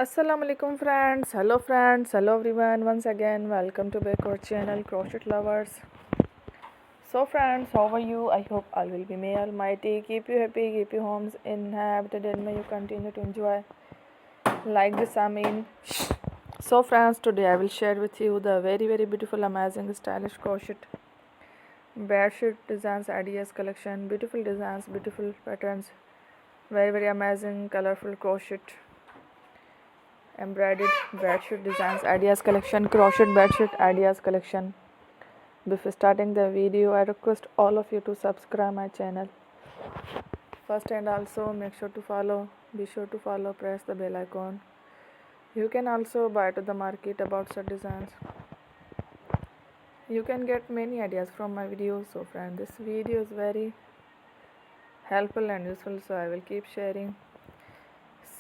Assalamu alaikum friends, hello everyone, once again welcome to back our channel Crochet Lovers. So friends, how are you? I hope all will be may almighty keep you happy, keep your homes inhabited, and may you continue to enjoy like this. So friends, today I will share with you the very beautiful, amazing, stylish crochet bedsheet designs ideas collection. Beautiful designs, beautiful patterns, very amazing colorful crochet embroidered bedsheet designs ideas collection, crochet bedsheet ideas collection. Before starting the video, I request all of you to subscribe my channel first, and also make sure to follow, be sure to follow, press the bell icon. You can also buy to the market about such designs. You can get many ideas from my videos. So friend, this video is very helpful and useful, so I will keep sharing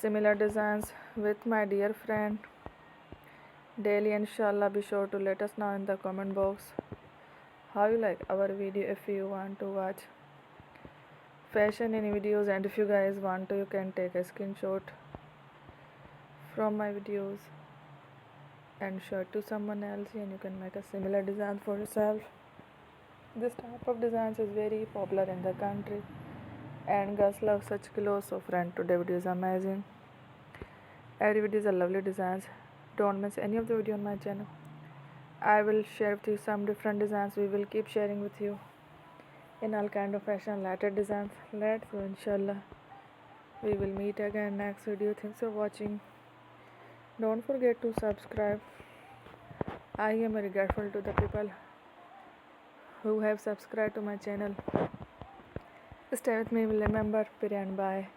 similar designs with my dear friend daily. Inshallah, be sure to let us know in the comment box how you like our video. If you want to watch fashion in videos, and if you guys want to, you can take a screenshot from my videos and share to someone else, and you can make a similar design for yourself. This type of designs is very popular in the country and girls love such clothes. So friend, today video is amazing. Every video is a lovely designs. Don't miss any of the video on my channel. I will share with you some different designs. We will keep sharing with you in all kind of fashion related designs. Let's go, inshallah. We will meet again next video. Thanks for watching. Don't forget to subscribe. I am very grateful to the people who have subscribed to my channel. Stay with me. Remember, pray and bye.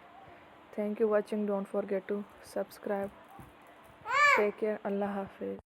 Thank you for watching. Don't forget to subscribe. Take care. Allah Hafiz.